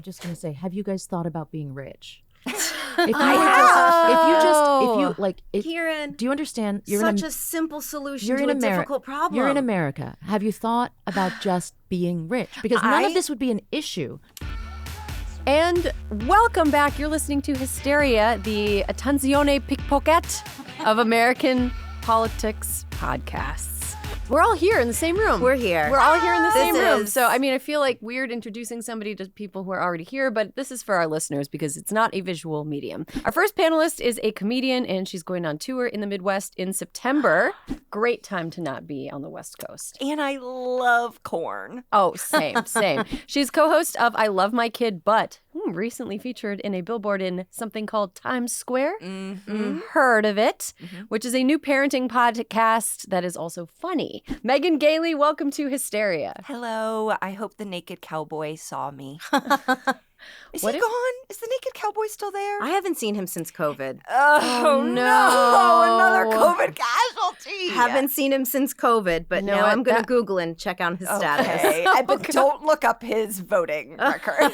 just going to say, have you guys thought about being rich? Kiran, do you understand? Such a simple solution to a difficult problem. You're in America. Have you thought about just being rich? Because none of this would be an issue. And welcome back. You're listening to Hysteria, the attenzione pickpocket of American politics podcasts. We're all here in the same room. We're here. We're all here in the same room. So, I mean, I feel like weird introducing somebody to people who are already here, but this is for our listeners because it's not a visual medium. Our first panelist is a comedian, and she's going on tour in the Midwest in September. Great time to not be on the West Coast. And I love corn. Oh, same. She's co-host of I Love My Kid, But recently featured in a billboard in something called Times Square. Mm-hmm. Heard of it, which is a new parenting podcast that is also funny. Megan Gailey, welcome to Hysteria. Hello. I hope the naked cowboy saw me. Is What he if- gone? Is the naked cowboy still there? I haven't seen him since COVID. Oh, no. Another COVID casualty. Haven't seen him since COVID, but You know now what? I'm going to Google and check on his status. Okay. But don't look up his voting record.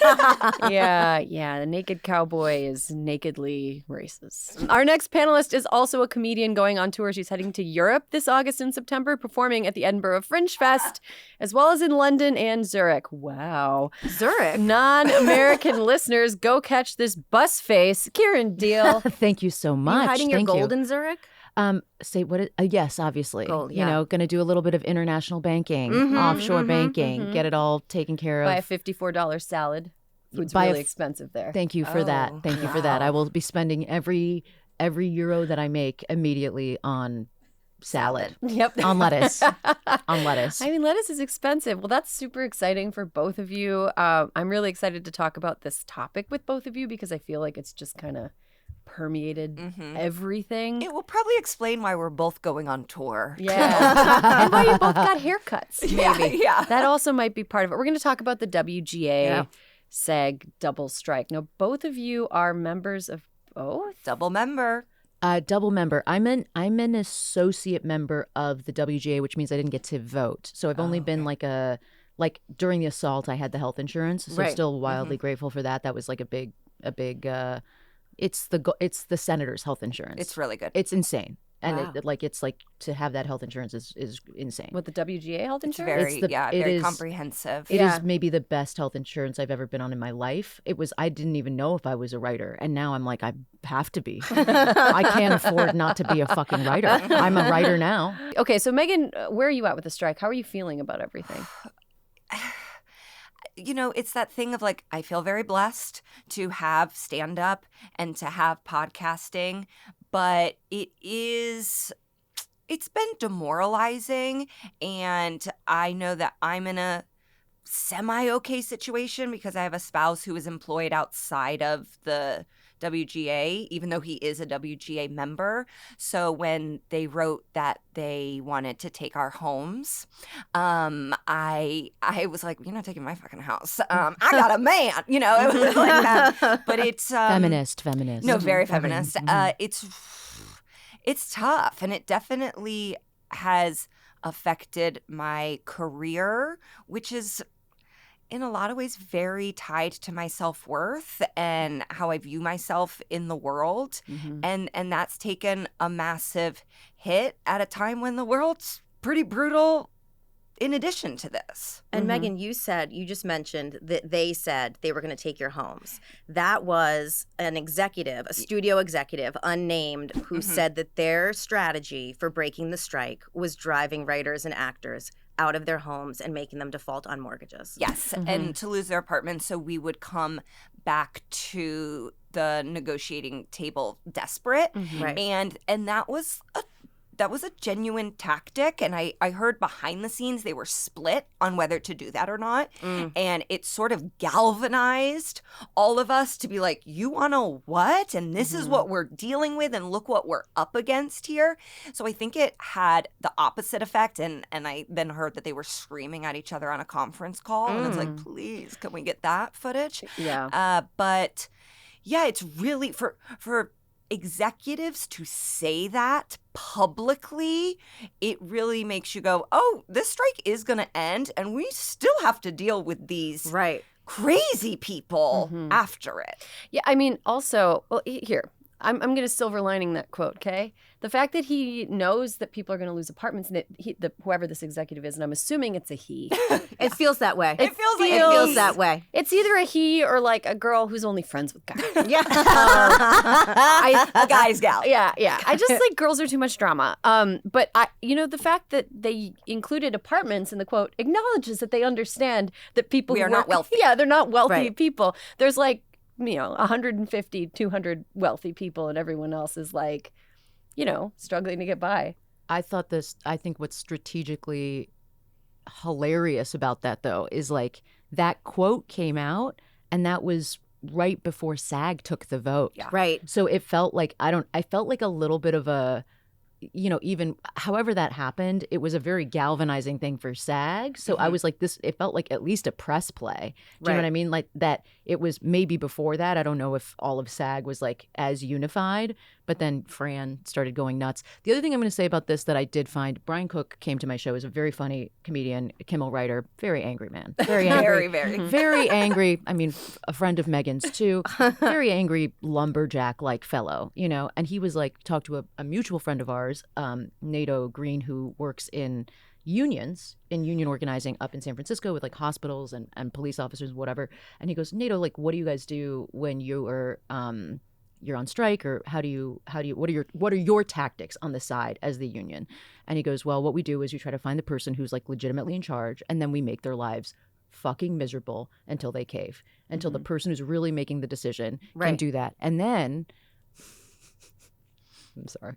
Yeah, the naked cowboy is nakedly racist. Our next panelist is also a comedian going on tour. She's heading to Europe this August and September, performing at the Edinburgh Fringe Fest, as well as in London and Zurich. Wow. Zurich. Non-American listeners, go catch this bus face. Kiran, Deol. Thank you so much. Are you hiding Thank your gold in Zurich? Say what? Yes, obviously. Gold, You know, going to do a little bit of international banking, offshore banking, get it all taken care of. Buy a $54 salad. Food's Buy a really f- expensive there. Thank you for that. Thank you for that. I will be spending every euro that I make immediately on salad. Yep. On lettuce. On lettuce. I mean, lettuce is expensive. Well, that's super exciting for both of you. I'm really excited to talk about this topic with both of you because I feel like it's just kind of permeated everything. It will probably explain why we're both going on tour. Yeah. And why you both got haircuts, maybe. Yeah. That also might be part of it. We're going to talk about the WGA SAG double strike. Now, both of you are members of both? Double member. Double member. I'm an associate member of the WGA, which means I didn't get to vote. So I've only been like during the assault, I had the health insurance. So still wildly grateful for that. That was like a big. It's the senator's health insurance. It's really good. It's insane. And Wow. it's like to have that health insurance is insane. With the WGA health It's insurance? very comprehensive. It is maybe the best health insurance I've ever been on in my life. I didn't even know if I was a writer. And now I'm like, I have to be. I can't afford not to be a fucking writer. I'm a writer now. Okay, so Megan, where are you at with the strike? How are you feeling about everything? You know, it's that thing of like, I feel very blessed to have stand-up and to have podcasting, but it's been demoralizing, and I know that I'm in a semi-okay situation because I have a spouse who is employed outside of the WGA, even though he is a WGA member. So when they wrote that they wanted to take our homes, I was like, you're not taking my fucking house. I got a man, you know, it was like that. But it's Feminist. No, very feminist. It's tough, and it definitely has affected my career, which is in a lot of ways very tied to my self-worth and how I view myself in the world. And that's taken a massive hit at a time when the world's pretty brutal in addition to this. And Megan, you just mentioned that they said they were going to take your homes. That was an executive, a studio executive, unnamed, who said that their strategy for breaking the strike was driving writers and actors out of their homes and making them default on mortgages. Yes, and to lose their apartments, so we would come back to the negotiating table desperate. Right. And that was a genuine tactic, and I heard behind the scenes they were split on whether to do that or not, and it sort of galvanized all of us to be like, you want to what? And this is what we're dealing with, and look what we're up against here. So I think it had the opposite effect, and I then heard that they were screaming at each other on a conference call, and it's like, please, can we get that footage? Yeah. But yeah, it's really for executives to say that publicly, it really makes you go, oh, this strike is going to end, and we still have to deal with these crazy people after it. Yeah, I mean, also, well, here, I'm going to silver lining that quote, okay? The fact that he knows that people are going to lose apartments, and that whoever this executive is, and I'm assuming it's a he. It feels that way. It feels that way. It's either a he or like a girl who's only friends with guys. Yeah. A guy's gal. Yeah. I just like girls are too much drama. But the fact that they included apartments in the quote acknowledges that they understand that people We are not wealthy. Yeah, they're not wealthy Right. people. There's like 150, 200 wealthy people, and everyone else is like, struggling to get by. I think what's strategically hilarious about that, though, is like that quote came out, and that was right before SAG took the vote. Yeah. Right. So it felt like, I felt like a little bit of a, even however that happened, it was a very galvanizing thing for SAG. So I was like, it felt like at least a press play. Do you know what I mean? Like that it was maybe before that. I don't know if all of SAG was like as unified, but then Fran started going nuts. The other thing I'm going to say about this that I did find, Brian Cook came to my show as a very funny comedian, Kimmel writer, very angry man. Very angry. Very. Very angry. I mean, a friend of Megan's too. Very angry lumberjack-like fellow, And he was like, talked to a mutual friend of ours, Nato Green, who works in union organizing up in San Francisco with like hospitals and police officers, whatever. And he goes, Nato, like, what do you guys do when you are you're on strike, or what are your tactics on the side as the union? And he goes, well, what we do is you try to find the person who's like legitimately in charge, and then we make their lives fucking miserable until they cave, until the person who's really making the decision can do that. And then I'm sorry,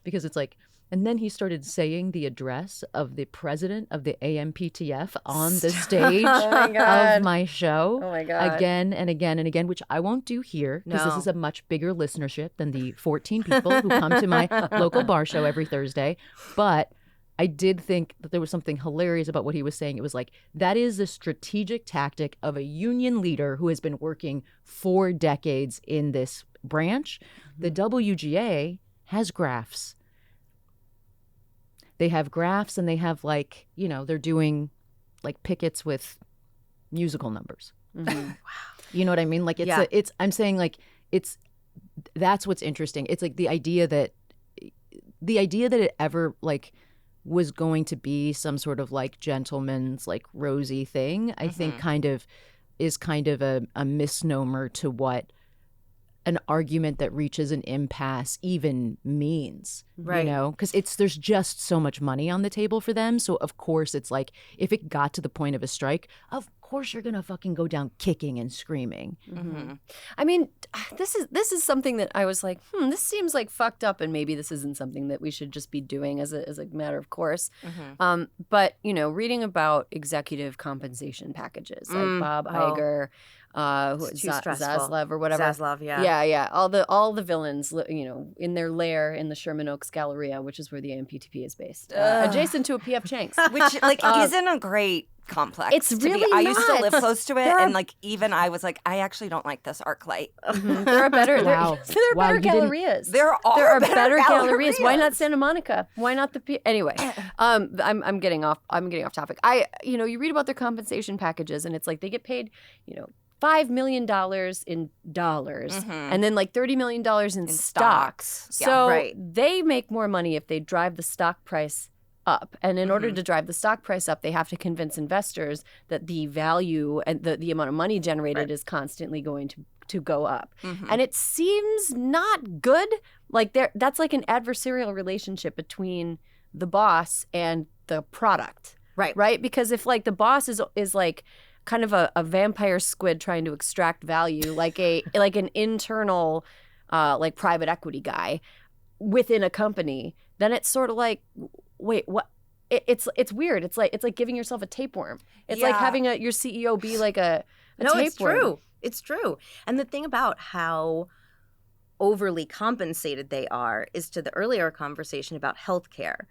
because it's like, and then he started saying the address of the president of the AMPTF on the stage of my show. Oh my God. Again and again and again, which I won't do here because this is a much bigger listenership than the 14 people who come to my local bar show every Thursday. But I did think that there was something hilarious about what he was saying. It was like, that is the strategic tactic of a union leader who has been working for decades in this branch. The WGA has graphs. They have graphs, and they have like, they're doing like pickets with musical numbers. Wow. You know what I mean? Like I'm saying like that's what's interesting. It's like the idea that it ever like was going to be some sort of like gentleman's like rosy thing, I think is kind of a misnomer to what an argument that reaches an impasse even means, because there's just so much money on the table for them. So of course it's like, if it got to the point of a strike, of course you're gonna fucking go down kicking and screaming. I mean, this is something that I was like, this seems like fucked up, and maybe this isn't something that we should just be doing as a matter of course. But reading about executive compensation packages like Bob Iger, Zaslav or whatever. Zaslav, yeah. Yeah. All the villains, in their lair in the Sherman Oaks Galleria, which is where the AMPTP is based, adjacent to a P.F. Chang's. Which isn't a great complex. It's really I used to not. live close to it, and like even I was like, I actually don't like this arc light. There are better. Wow. There are better gallerias. There are better gallerias. Why not Santa Monica? Why not the anyway? I'm getting off topic. You read about their compensation packages, and it's like they get paid, $5 million in dollars, and then like $30 million in stocks. So they make more money if they drive the stock price up. And in order to drive the stock price up, they have to convince investors that the value and the amount of money generated is constantly going to go up. And it seems not good. Like that's like an adversarial relationship between the boss and the product. Right? Because if like the boss is like kind of a vampire squid trying to extract value, like an internal like private equity guy within a company, then it's sort of like, wait, what? It's weird. It's like giving yourself a tapeworm. It's like having your CEO be like a tapeworm. It's true. And the thing about how overly compensated they are is to the earlier conversation about healthcare,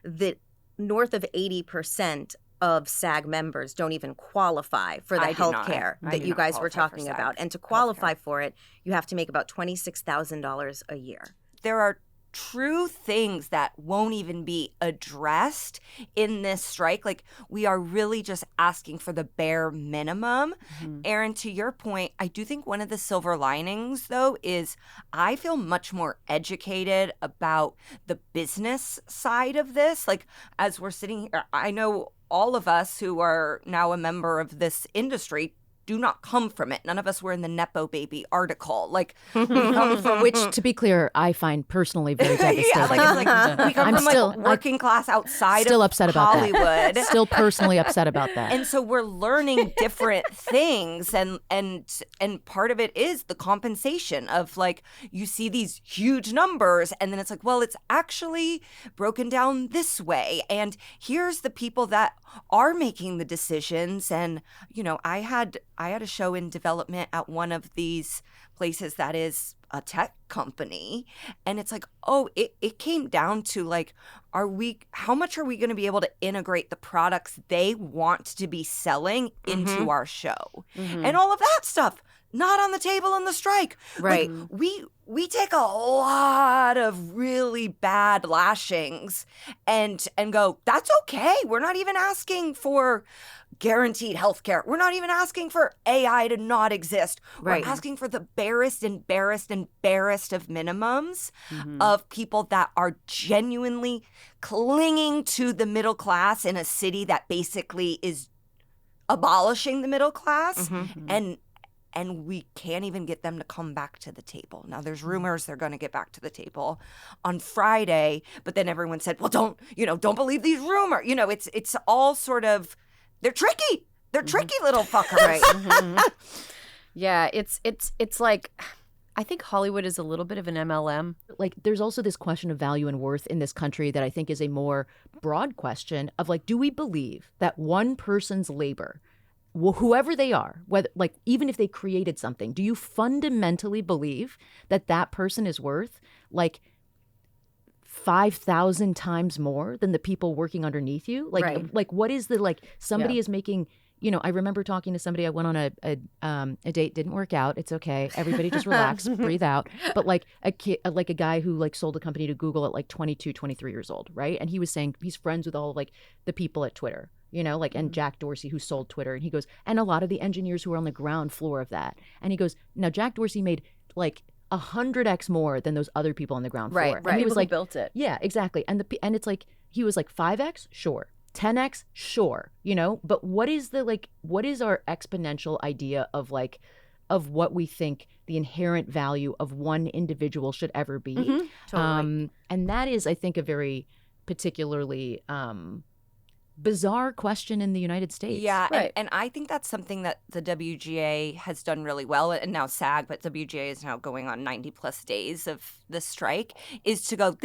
that north of 80% of SAG members don't even qualify for the health care that you guys were talking about. And to qualify for it, you have to make about $26,000 a year. There are true things that won't even be addressed in this strike. Like, we are really just asking for the bare minimum. Erin, to your point, I do think one of the silver linings, though, is I feel much more educated about the business side of this. Like, as we're sitting here, I know all of us who are now a member of this industry do not come from it. None of us were in the Nepo Baby article. Like, we come from which, to be clear, I find personally very devastating. yeah, like we come from working class outside still of upset about Hollywood. That. Still personally upset about that. And so we're learning different things, and part of it is the compensation of, like, you see these huge numbers, and then it's like, well, it's actually broken down this way, and here's the people that are making the decisions. And I had a show in development at one of these places that is a tech company, and it's like, oh, it came down to, like, how much are we going to be able to integrate the products they want to be selling into our show, and all of that stuff not on the table in the strike. Right. Like, we take a lot of really bad lashings and go, that's okay. We're not even asking for guaranteed health care. We're not even asking for AI to not exist. Right. We're asking for the barest of minimums of people that are genuinely clinging to the middle class in a city that basically is abolishing the middle class. And we can't even get them to come back to the table. Now, there's rumors they're going to get back to the table on Friday, but then everyone said, well, don't believe these rumors. It's all sort of, they're tricky. They're tricky little fuckers. Right. Yeah, it's like, I think Hollywood is a little bit of an MLM. Like, there's also this question of value and worth in this country that I think is a more broad question of, like, do we believe that one person's labor, whoever they are, whether, like, even if they created something, do you fundamentally believe that that person is worth, like, 5,000 times more than the people working underneath you? Like, right. Like, what is the, like, somebody is making, I remember talking to somebody, I went on a date, didn't work out. It's okay. Everybody just relax, breathe out. But, like, a kid, like a guy who, like, sold a company to Google at, like, 22, 23 years old, right? And he was saying he's friends with all, like, the people at Twitter. Like, and Jack Dorsey, who sold Twitter. And he goes, and a lot of the engineers who are on the ground floor of that. And he goes, now, Jack Dorsey made, like, 100x more than those other people on the ground floor. Right. And he was like, built it. Yeah, exactly. And it's like, he was like, 5x? Sure. 10x? Sure. But what is our exponential idea of, like, of what we think the inherent value of one individual should ever be? Totally. And that is, I think, a very particularly bizarre question in the United States. Yeah, right. and I think that's something that the WGA has done really well, and now SAG, but WGA is now going on 90 plus days of the strike, is to go,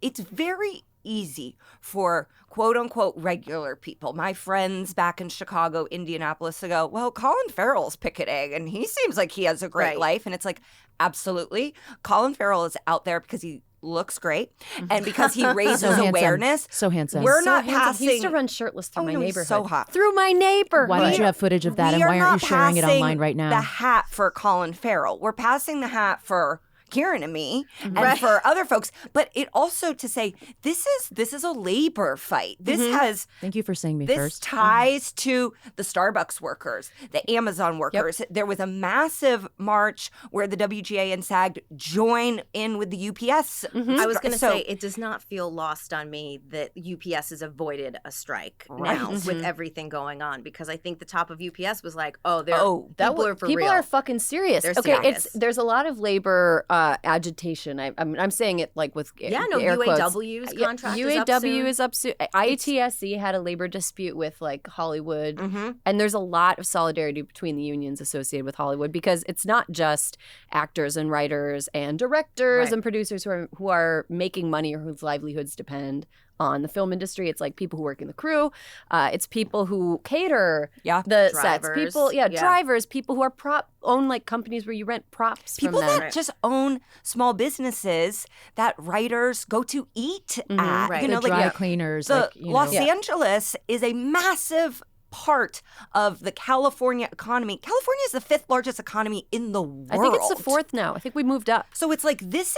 it's very easy for quote unquote regular people, my friends back in Chicago, Indianapolis, to go, well, Colin Farrell's picketing and he seems like he has a great life. And it's like, absolutely. Colin Farrell is out there because he looks great and because he raises awareness. So handsome. We're not handsome. passing. He used to run shirtless through my neighborhood. So hot. Through my neighborhood. Why don't you have footage of that, and why aren't you sharing it online right now? The hat for Colin Farrell. We're passing the hat for Kiran and me and for other folks, but it also to say this is a labor fight. This has Thank you for saying me first. This ties to the Starbucks workers, the Amazon workers. There was a massive march where the WGA and SAG join in with the UPS. I was going to say, it does not feel lost on me that UPS has avoided a strike now with everything going on, because I think the top of UPS was like, people are for real. People are fucking serious. They're okay, serious. There's a lot of labor agitation. I'm saying it like with air UAW's contract UAW is up soon. IATSE had a labor dispute with like Hollywood, and there's a lot of solidarity between the unions associated with Hollywood, because it's not just actors and writers and directors and producers who are making money or whose livelihoods depend on the film industry. It's like people who work in the crew. It's people who cater the sets. People, drivers. People who are own like companies where you rent props people from them. that just own small businesses that writers go to eat at. The dry cleaners. Los Angeles is a massive part of the California economy. California is the 5th largest economy in the world. I think it's the 4th now. I think we moved up. So it's like this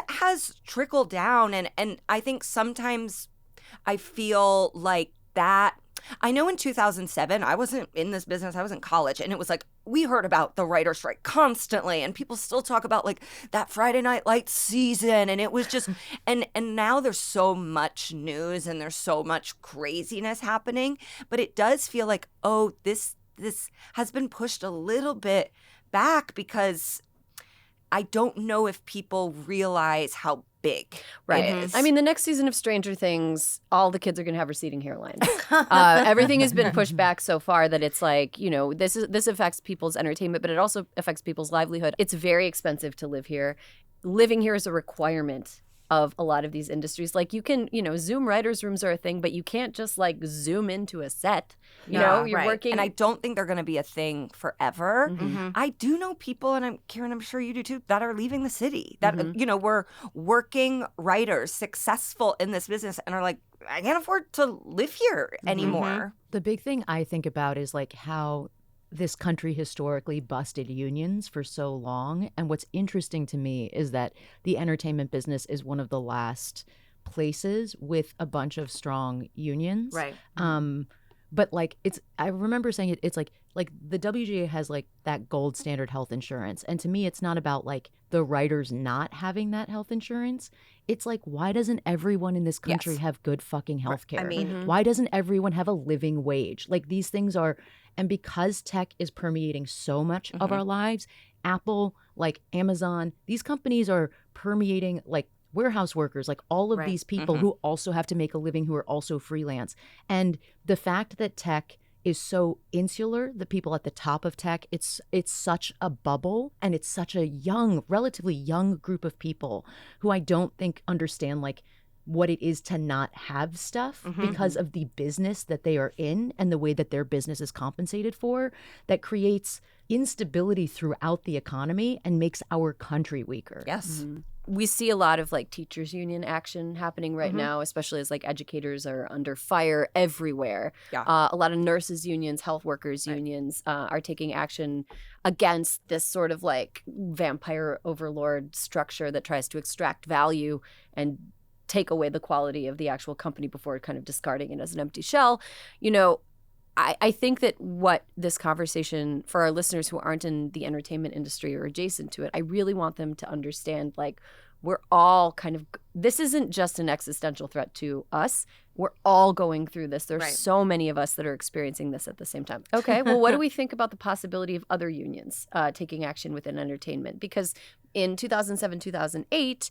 has trickled down, and I think sometimes I feel like that. I know in 2007, I wasn't in this business, I was in college, and it was like, we heard about the writer's strike constantly, and people still talk about like that Friday Night Lights season, and it was just, and now there's so much news and there's so much craziness happening, but it does feel like, oh, this has been pushed a little bit back because I don't know if people realize how big it is. I mean, the next season of Stranger Things, all the kids are going to have receding hairlines. Everything has been pushed back so far that it's like, you know, this affects people's entertainment, but it also affects people's livelihood. It's very expensive to live here. Living here is a requirement of a lot of these industries. Like you can, you know, Zoom writers' rooms are a thing, but you can't just like Zoom into a set. You know, you're working. And I don't think they're going to be a thing forever. Mm-hmm. I do know people, and Kiran, I'm sure you do too, that are leaving the city. That, you know, were working writers, successful in this business, and are like, I can't afford to live here anymore. The big thing I think about is like how this country historically busted unions for so long. And what's interesting to me is that the entertainment business is one of the last places with a bunch of strong unions. Right. But like I remember saying it's like the WGA has like that gold standard health insurance. And to me, it's not about like the writers not having that health insurance. It's like, why doesn't everyone in this country have good fucking health care? I mean, why doesn't everyone have a living wage? Like these things are, and because tech is permeating so much of our lives, Apple, like Amazon, these companies are permeating like warehouse workers, like all of these people who also have to make a living, who are also freelance. And the fact that tech is so insular, the people at the top of tech, it's such a bubble, and it's such a relatively young group of people who I don't think understand like what it is to not have stuff because of the business that they are in and the way that their business is compensated for, that creates instability throughout the economy and makes our country weaker. Yes. We see a lot of like teachers union action happening right now, especially as like educators are under fire everywhere. Yeah. A lot of nurses unions, health workers unions are taking action against this sort of like vampire overlord structure that tries to extract value and take away the quality of the actual company before kind of discarding it as an empty shell. You know, I think that what this conversation, for our listeners who aren't in the entertainment industry or adjacent to it, I really want them to understand, like, we're all kind of, this isn't just an existential threat to us. We're all going through this. There's so many of us that are experiencing this at the same time. Okay, well, what do we think about the possibility of other unions taking action within entertainment? Because in 2007, 2008,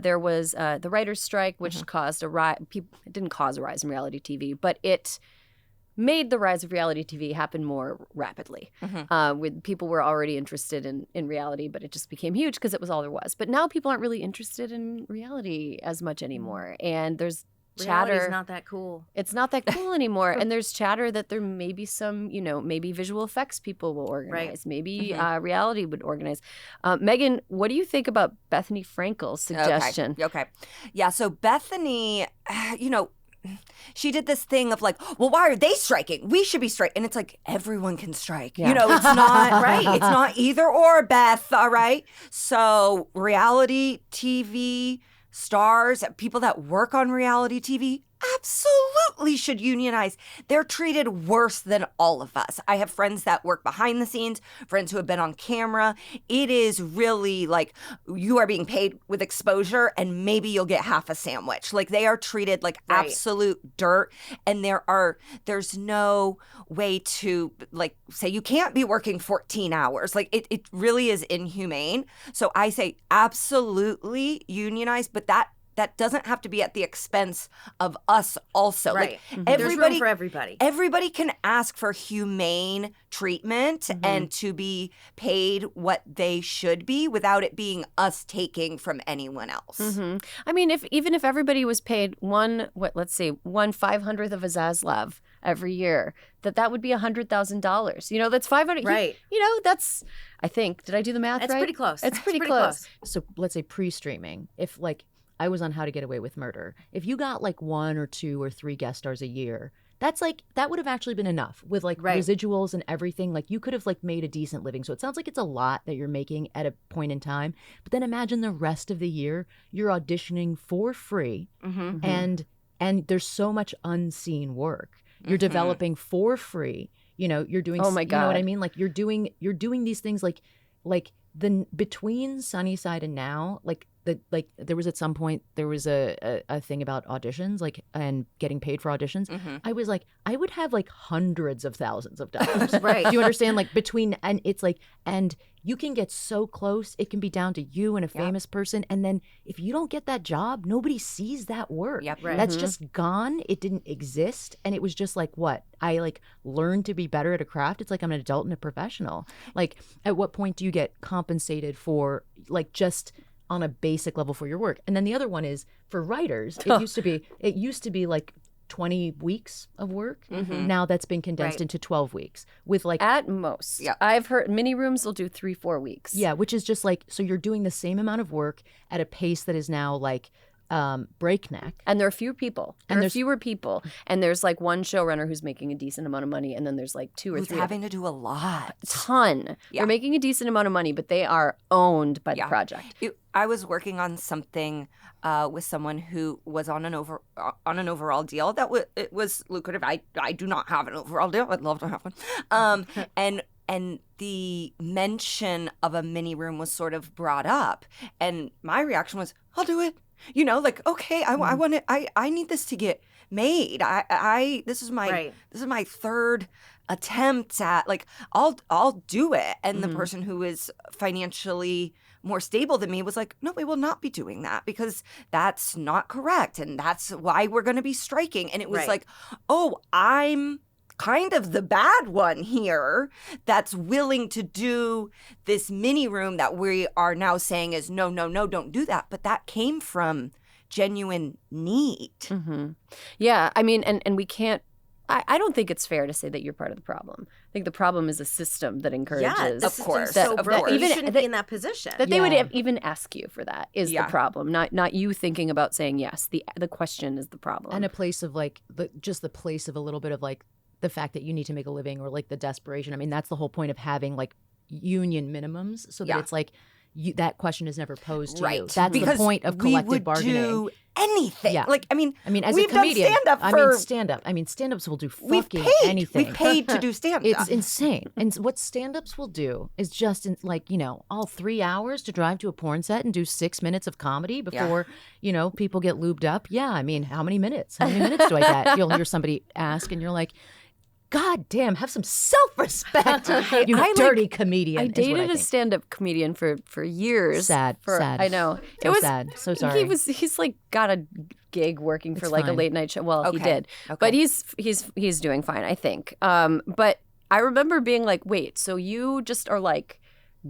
there was the writer's strike, which caused a rise. It didn't cause a rise in reality TV, but it made the rise of reality TV happen more rapidly. With people were already interested in reality, but it just became huge because it was all there was. But now people aren't really interested in reality as much anymore. And there's chatter. Reality's not that cool. It's not that cool anymore. And there's chatter that there may be some, you know, maybe visual effects people will organize. Maybe reality would organize. Megan, what do you think about Bethany Frankel's suggestion? Okay. Yeah, so Bethany, you know, she did this thing of like, well, why are they striking? We should be striking. And it's like, everyone can strike. You know, it's not It's not either or, Beth, all right? So reality TV stars, people that work on reality TV, absolutely should unionize. They're treated worse than all of us. I have friends that work behind the scenes, friends who have been on camera. It is really like you are being paid with exposure and maybe you'll get half a sandwich. Like they are treated like absolute dirt, and there's no way to like say you can't be working 14 hours. Like it really is inhumane. So I say absolutely unionize, but that doesn't have to be at the expense of us also. Right. Like There's room for everybody. Everybody can ask for humane treatment and to be paid what they should be without it being us taking from anyone else. I mean, even if everybody was paid one 500th of a Zaslav every year, that would be $100,000. You know, that's 500. Right. You know, that's, I think, did I do the math right? It's pretty close. It's pretty close. So let's say pre-streaming, if like I was on How to Get Away with Murder, if you got like 1 or 2 or 3 guest stars a year, that would have actually been enough with like residuals and everything. Like you could have like made a decent living. So it sounds like it's a lot that you're making at a point in time. But then imagine the rest of the year you're auditioning for free, and there's so much unseen work. You're developing for free. You know, you're doing. Oh my God. You know what I mean? Like you're doing these things like the between Sunnyside and now, like there was at some point there was a thing about auditions, like, and getting paid for auditions. I was like, I would have like hundreds of thousands of dollars. Right. Do you understand? Like between, and it's like, and you can get so close, it can be down to you and a famous person. And then if you don't get that job, nobody sees that work. Yep. Right. That's just gone. It didn't exist. And it was just like, what? I like learned to be better at a craft. It's like I'm an adult and a professional. Like at what point do you get compensated for like just on a basic level for your work? And then the other one is for writers. It used to be like 20 weeks of work. Now that's been condensed into 12 weeks with like at most. Yeah. I've heard mini rooms will do 3-4 weeks. Yeah, which is just like, so you're doing the same amount of work at a pace that is now like breakneck. And there are fewer people. And there's fewer people. And there's like one showrunner who's making a decent amount of money. And then there's like two or three. Who's having to do a lot. A ton. Yeah. They're making a decent amount of money, but they are owned by the project. I was working on something with someone who was on an overall deal that it was lucrative. I do not have an overall deal. I'd love to have one. And the mention of a mini room was sort of brought up, and my reaction was, "I'll do it." You know, like, okay, I want it. I need this to get made. This is my third attempt at, like, I'll do it. And the person who is financially more stable than me was like, no, we will not be doing that because that's not correct. And that's why we're going to be striking. And it was like, oh, I'm kind of the bad one here that's willing to do this mini room that we are now saying is no, don't do that. But that came from genuine need. Yeah, I mean, and we can't, I don't think it's fair to say that you're part of the problem. I think the problem is a system that encourages. Of course. You shouldn't be in that position. That they would even ask you for that is the problem, not you thinking about saying yes. The question is the problem. And a place of like, just the place of a little bit of like, the fact that you need to make a living or like the desperation. I mean, that's the whole point of having like union minimums so that it's like that question is never posed to you. That's because the point of collective bargaining. We would do anything. Yeah. Like, I mean, as we've a comedian, done stand-up. Stand-ups will do fucking anything. We've paid to do stand-up. It's insane. And what stand-ups will do is just like, you know, all 3 hours to drive to a porn set and do 6 minutes of comedy before, you know, people get lubed up. Yeah, I mean, how many minutes? How many minutes do I get? You'll hear somebody ask and you're like, God damn, have some self-respect, you dirty comedian. I dated a stand-up comedian for years. Sad. I know. It was sad. So sorry. He's like got a gig working for like a late night show. Well, he did. Okay. But he's doing fine, I think. But I remember being like, wait, so you just are like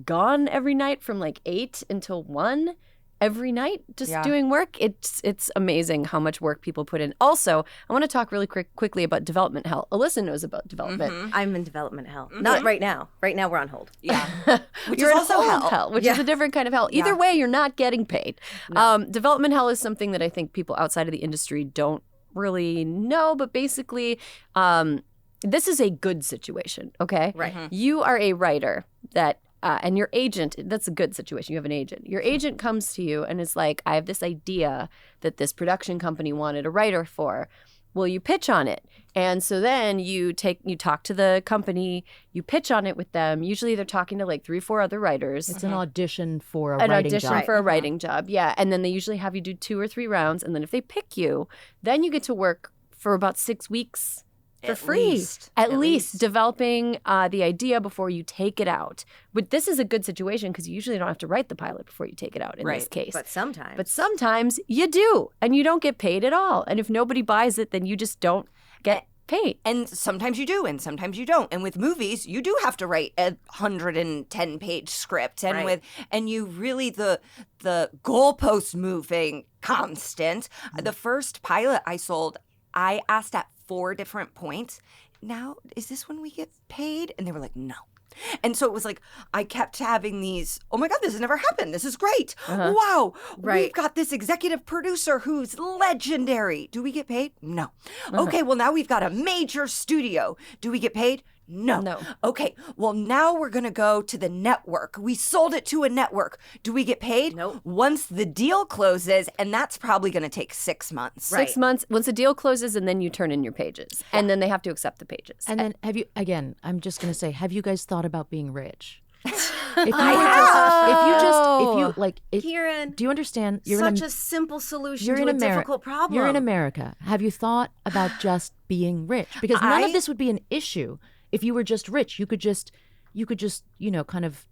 gone every night from like 8 until 1? Every night, just doing work. It's amazing how much work people put in. Also, I want to talk really quickly about development hell. Alyssa knows about development. I'm in development hell. Not right now. Right now we're on hold. Yeah, which is also hell, which is a different kind of hell. Either way, you're not getting paid. No. Development hell is something that I think people outside of the industry don't really know. But basically, this is a good situation. Okay, right? You are a writer that. And your agent, that's a good situation. You have an agent. Your agent comes to you and is like, I have this idea that this production company wanted a writer for. Will you pitch on it? And so then you talk to the company, you pitch on it with them. Usually they're talking to like 3-4 other writers. It's an audition for a writing job. For a writing job, yeah. And then they usually have you do 2 or 3 rounds. And then if they pick you, then you get to work for about 6 weeks. For free. At least developing the idea before you take it out. But this is a good situation because you usually don't have to write the pilot before you take it out in this case. But sometimes you do, and you don't get paid at all. And if nobody buys it, then you just don't get paid. And sometimes you do, and sometimes you don't. And with movies, you do have to write a 110-page script. And and you really the goalpost moving constant. The first pilot I sold, I asked at 4 different points. Now, is this when we get paid? And they were like, no. And so it was like, I kept having these, oh my God, this has never happened. This is great. Wow. Right. We've got this executive producer who's legendary. Do we get paid? No. Okay, well, now we've got a major studio. Do we get paid? No. Okay, well, now we're going to go to the network. We sold it to a network. Do we get paid? Nope. Once the deal closes, and that's probably going to take 6 months. Right. 6 months, once the deal closes, and then you turn in your pages. And then they have to accept the pages. And then I'm just going to say, have you guys thought about being rich? Kiran, do you understand? Such a simple solution to a difficult problem. You're in America. Have you thought about just being rich? Because none of this would be an issue if you were just rich. You could just, kind of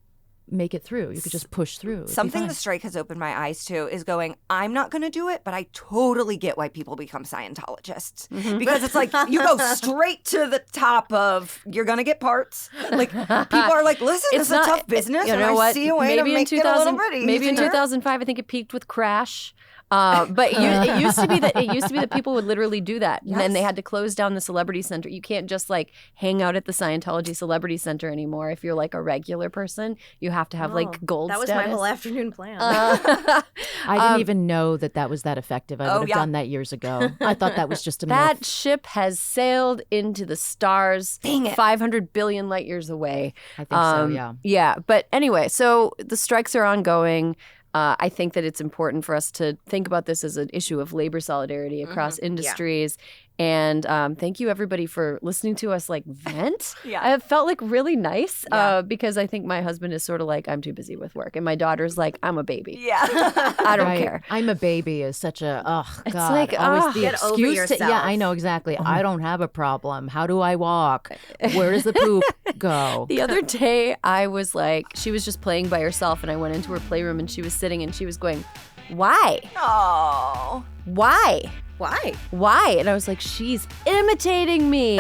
make it through. You could just push through. Something the strike has opened my eyes to is going, I'm not going to do it, but I totally get why people become Scientologists. Because it's like, you go straight to the top of, you're going to get parts. Like, people are like, listen, this is a tough business, and I see a way to make it a little bit easier. Maybe in 2005, I think it peaked with Crash. But it used to be that people would literally do that, and then they had to close down the Celebrity Center. You can't just like hang out at the Scientology Celebrity Center anymore. If you're like a regular person, you have to have like gold. That was status. my whole afternoon plan. I didn't even know that was that effective. I would have done that years ago. I thought that was just a myth. That ship has sailed into the stars. Dang it. 500 billion light years away. I think so. Yeah. Yeah, but anyway, so the strikes are ongoing. I think that it's important for us to think about this as an issue of labor solidarity across industries. And thank you, everybody, for listening to us like vent. It felt like really nice because I think my husband is sort of like, I'm too busy with work. And my daughter's like, I'm a baby. I don't care. I'm a baby is such a, God. It's like, always the get excuse over yourself. Yeah, I know exactly. I don't have a problem. How do I walk? Where does the poop go? The other day, I was like, she was just playing by herself, and I went into her playroom, and she was sitting, and she was going, why? Oh. Why? Why? Why? And I was like, she's imitating me.